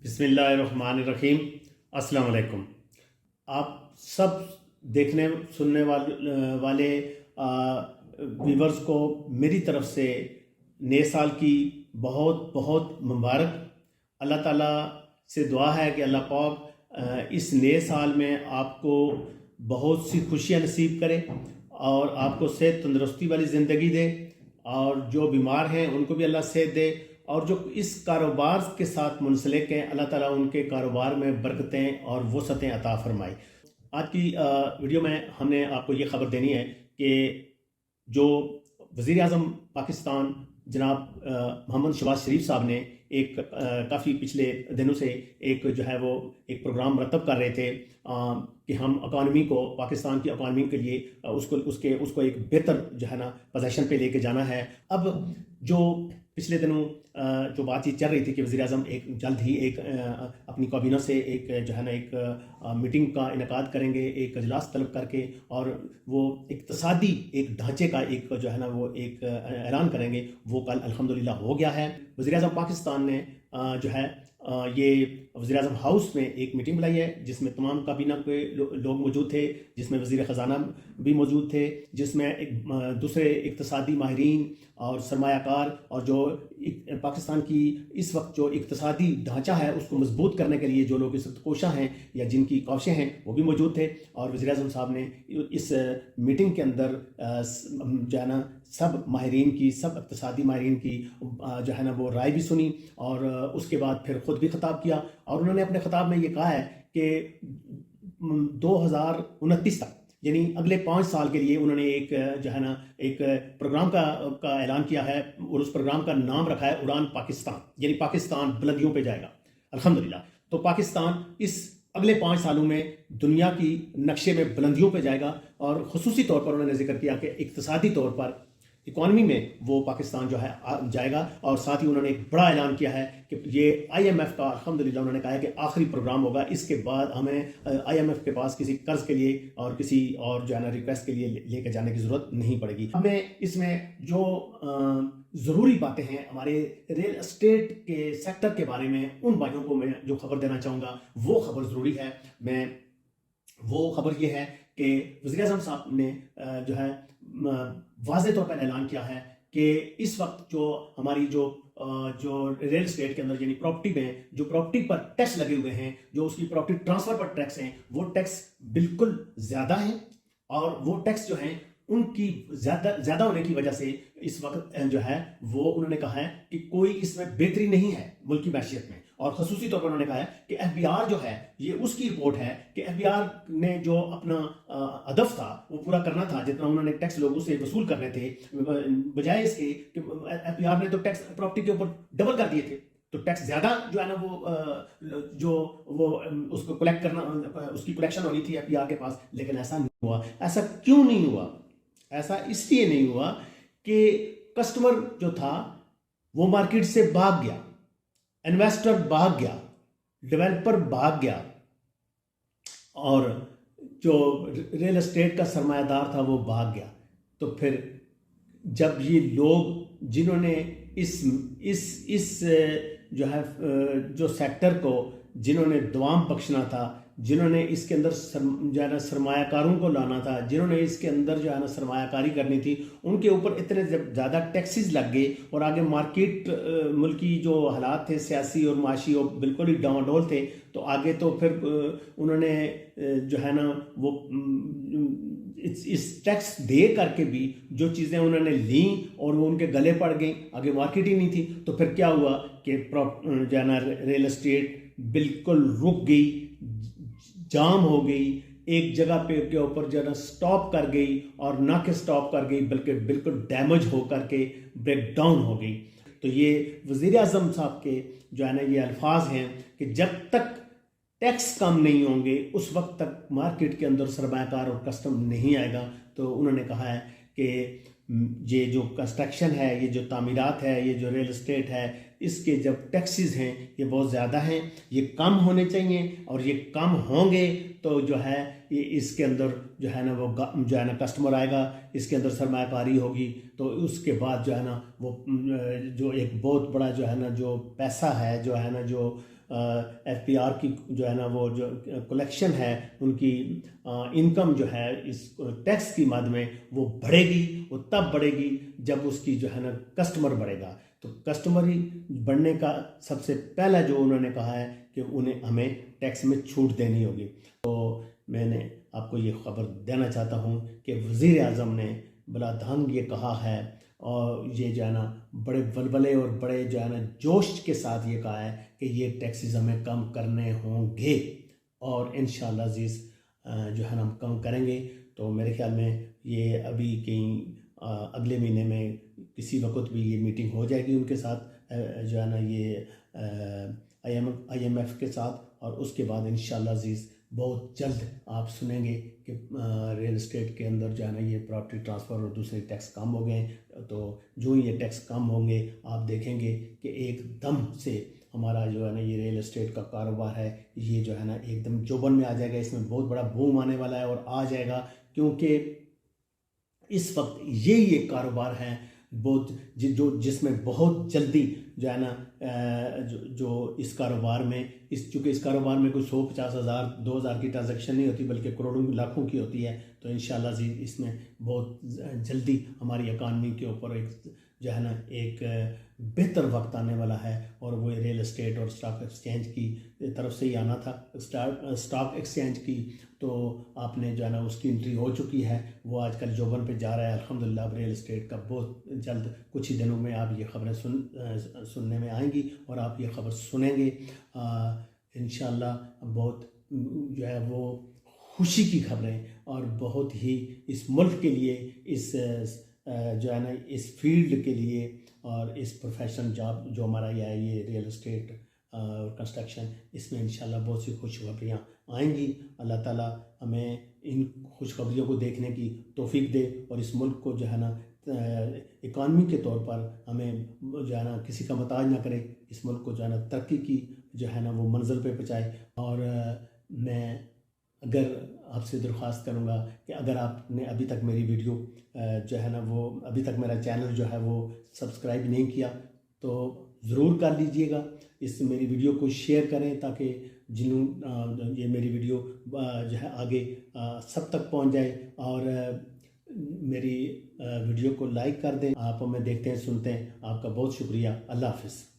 बिस्मिल्लाहिर्रहमानिर्रहीम। अस्सलाम वालेकुम। आप सब देखने सुनने वाले व्यूवर्स को मेरी तरफ से नए साल की बहुत बहुत मुबारक। अल्लाह ताला से दुआ है कि अल्लाह पाक इस नए साल में आपको बहुत सी खुशियाँ नसीब करे और आपको सेहत तंदुरुस्ती वाली ज़िंदगी दे, और जो बीमार हैं उनको भी अल्लाह सेहत दे, और जो इस कारोबार के साथ मुंसलिक हैं अल्लाह ताला उनके कारोबार में बरकतें और वसअतें अता फरमाए। आज की वीडियो में हमने आपको ये ख़बर देनी है कि जो वज़ीर आज़म पाकिस्तान जनाब मोहम्मद शहबाज शरीफ साहब ने एक काफ़ी पिछले दिनों से एक जो है वो एक प्रोग्राम मरतब कर रहे थे कि हम इकॉनमी को, पाकिस्तान की इकॉनमी के लिए उसको एक बेहतर जो है ना पोजीशन पे लेके जाना है। अब जो पिछले दिनों जो बातचीत चल रही थी कि वज़ीर आज़म एक जल्द ही एक अपनी काबीना से एक जो है ना एक मीटिंग का इनेकाद करेंगे, एक अजलास तलब करके, और वो इक्तसादी एक ढांचे का एक जो है ना वो एक ऐलान करेंगे। वो कल अल्हम्दुलिल्लाह हो गया है। वज़ीर आज़म पाकिस्तान ने जो है ये वज़ीर आज़म हाउस में एक मीटिंग बुलाई है जिसमें तमाम काबीना के लोग मौजूद थे, जिसमें वज़ीर ख़जाना भी मौजूद थे, जिसमें एक दूसरे इक़्तिसादी माहिरीन और सरमायाकार और जो पाकिस्तान की इस वक्त जो इक़्तिसादी ढांचा है उसको मजबूत करने के लिए जो लोग इस वक्त कोशा हैं या जिनकी काविशें हैं वो भी मौजूद थे। और वज़ीर आज़म साहब ने इस मीटिंग के अंदर जो है ना सब माहिरीन की, सब इक़्तिसादी माहिरीन की जो है ना वो राय भी सुनी, और उसके बाद फिर ख़ुद भी ख़िताब किया। और उन्होंने अपने ख़िताब में ये कहा है कि 2029 तक, यानी अगले 5 साल के लिए उन्होंने एक जो है ना एक प्रोग्राम का ऐलान किया है, और उस प्रोग्राम का नाम रखा है उड़ान पाकिस्तान, यानी पाकिस्तान बुलंदियों पे जाएगा अल्हम्दुलिल्लाह। तो पाकिस्तान इस अगले 5 सालों में दुनिया की नक्शे में बुलंदियों पे जाएगा, और ख़ुसूसी तौर पर उन्होंने जिक्र किया कि इक़्तिसादी तौर पर इकॉनमी में वो पाकिस्तान जो है जाएगा। और साथ ही उन्होंने एक बड़ा ऐलान किया है कि ये IMF का अल्हम्दुलिल्लाह उन्होंने कहा है कि आखिरी प्रोग्राम होगा, इसके बाद हमें IMF के पास किसी कर्ज के लिए और किसी और जो है ना रिक्वेस्ट के लिए लेके जाने की ज़रूरत नहीं पड़ेगी। हमें इसमें जो ज़रूरी बातें हैं हमारे रियल एस्टेट के सेक्टर के बारे में, उन भाइयों को मैं जो खबर देना चाहूँगा वो खबर ज़रूरी है। वो खबर ये है कि वज़ीर आज़म साहब ने जो है वाज़े तौर पर ऐलान किया है कि इस वक्त जो हमारी जो रियल एस्टेट के अंदर यानी प्रॉपर्टी में जो प्रॉपर्टी पर टैक्स लगे हुए हैं, जो उसकी प्रॉपर्टी ट्रांसफ़र पर टैक्स हैं, वो टैक्स बिल्कुल ज़्यादा हैं, और वो टैक्स जो हैं उनकी ज़्यादा होने की वजह से इस वक्त जो है वो उन्होंने कहा है कि कोई इसमें बेहतरी नहीं है मुल्क की मैशियत में। और ख़ुसूसी तौर पर उन्होंने कहा है कि FBR जो है ये उसकी रिपोर्ट है कि FBR ने जो अपना हदफ था वो पूरा करना था, जितना उन्होंने टैक्स लोगों से वसूल करने थे, बजाय इसके कि FBR ने तो टैक्स प्रॉपर्टी के ऊपर डबल कर दिए थे। तो टैक्स ज़्यादा जो है ना वो उसको कलेक्ट करना, उसकी कलेक्शन होनी थी FBR के पास, लेकिन ऐसा नहीं हुआ। ऐसा क्यों नहीं हुआ? ऐसा इसलिए नहीं हुआ कि कस्टमर जो था वो मार्केट से भाग गया, इन्वेस्टर भाग गया, डेवलपर भाग गया, और जो रियल एस्टेट का सरमायादार था वो भाग गया। तो फिर जब ये लोग जिन्होंने इस जो है जो सेक्टर को जिन्होंने दवाम बख्शना था, जिन्होंने इसके अंदर जो है ना सरमायाकारों को लाना था, जिन्होंने इसके अंदर जो है ना सरमायाकारी करनी थी, उनके ऊपर इतने ज़्यादा टैक्सेस लग गए, और आगे मार्केट मुल्की जो हालात थे सियासी और माशी वो बिल्कुल ही डामाडोल थे। तो आगे तो फिर उन्होंने जो है ना वो इस टैक्स दे करके भी जो चीज़ें उन्होंने ली और वो उनके गले पड़ गई, आगे मार्केट ही नहीं थी। तो फिर क्या हुआ कि जो है ना रियल एस्टेट बिल्कुल रुक गई, जाम हो गई, एक जगह पे के ऊपर जो है ना स्टॉप कर गई, और ना कि स्टॉप कर गई बल्कि बिल्कुल डैमेज हो करके ब्रेक डाउन हो गई। तो ये वज़ीर आज़म साहब के जो है ना ये अल्फाज हैं कि जब तक टैक्स कम नहीं होंगे उस वक्त तक मार्केट के अंदर सरमायाकार और कस्टम नहीं आएगा। तो उन्होंने कहा है कि ये जो कंस्ट्रक्शन है, ये जो तामीरात है, ये जो रियल एस्टेट है, इसके जब टैक्सेस हैं ये बहुत ज़्यादा हैं, ये कम होने चाहिए, और ये कम होंगे तो जो है ये इसके अंदर जो है ना वो जो है ना कस्टमर आएगा, इसके अंदर सरमायाकारी होगी, तो उसके बाद जो है ना वो जो एक बहुत बड़ा जो है ना जो पैसा है, जो है ना जो FPR की जो है ना वो जो कलेक्शन है, उनकी इनकम जो है इस टैक्स की मद में वो बढ़ेगी। वो तब बढ़ेगी जब उसकी जो है ना कस्टमर बढ़ेगा। तो कस्टमर ही बढ़ने का सबसे पहला जो उन्होंने कहा है कि हमें टैक्स में छूट देनी होगी। तो मैंने आपको ये खबर देना चाहता हूँ कि वज़ीर आज़म ने बड़ा धंग ये कहा है, और ये जो है ना बड़े वलवले और बड़े जो है ना जोश के साथ ये कहा है कि ये टैक्सेस हमें कम करने होंगे, और इंशाअल्लाह अज़ीज़ जो है ना हम कम करेंगे। तो मेरे ख्याल में ये अभी कहीं अगले महीने में किसी वक्त भी ये मीटिंग हो जाएगी उनके साथ, जो है ना ये IMF के साथ, और उसके बाद इंशाअल्लाह अज़ीज़ बहुत जल्द आप सुनेंगे कि रियल एस्टेट के अंदर जो है ना ये प्रॉपर्टी ट्रांसफ़र और दूसरे टैक्स कम हो गए। तो जो ही ये टैक्स कम होंगे आप देखेंगे कि एकदम से हमारा जो है ना ये रियल एस्टेट का कारोबार है ये जो है ना एकदम जोबन में आ जाएगा। इसमें बहुत बड़ा बूम आने वाला है और आ जाएगा, क्योंकि इस वक्त ये कारोबार है बहुत जिसमें बहुत जल्दी जो है ना जो इस कारोबार में चूँकि इस कारोबार में कोई 100-50 हज़ार 2,000 की ट्रांजैक्शन नहीं होती, बल्कि करोड़ों लाखों की होती है। तो इंशाअल्लाह जी इसमें बहुत जल्दी हमारी इकानमी के ऊपर एक जो है ना एक बेहतर वक्त आने वाला है, और वो रियल एस्टेट और स्टॉक एक्सचेंज की तरफ से ही आना था। स्टॉक एक्सचेंज की तो आपने जो है ना उसकी एंट्री हो चुकी है, वो आजकल जोबन पे जा रहा है अल्हम्दुलिल्लाह। रियल एस्टेट का बहुत जल्द कुछ ही दिनों में आप ये खबरें सुनने में आएंगी और आप ये खबर सुनेंगे इंशाअल्लाह। बहुत जो है वो खुशी की खबरें, और बहुत ही इस मुल्क के लिए, इस जो है ना इस फील्ड के लिए और इस प्रोफेशन जॉब जो हमारा ये रियल एस्टेट कंस्ट्रक्शन, इसमें इंशाल्लाह बहुत सी खुशखबरियाँ आएंगी। अल्लाह ताला हमें इन खुशखबरियों को देखने की तौफीक दे, और इस मुल्क को जो है ना इकानमी के तौर पर हमें जो है ना किसी का मोहताज ना करे, इस मुल्क को जो है ना तरक्की की जो है ना वो मंजिल पे पहुँचाए। और मैं अगर आपसे दरख्वास्त करूँगा कि अगर आपने अभी तक मेरी वीडियो जो है ना वो अभी तक मेरा चैनल जो है वो सब्सक्राइब नहीं किया तो ज़रूर कर लीजिएगा। इस मेरी वीडियो को शेयर करें ताकि ये मेरी वीडियो जो है आगे सब तक पहुंच जाए, और मेरी वीडियो को लाइक कर दें। आप हमें देखते हैं सुनते हैं, आपका बहुत शुक्रिया। अल्लाह हाफ़िज़।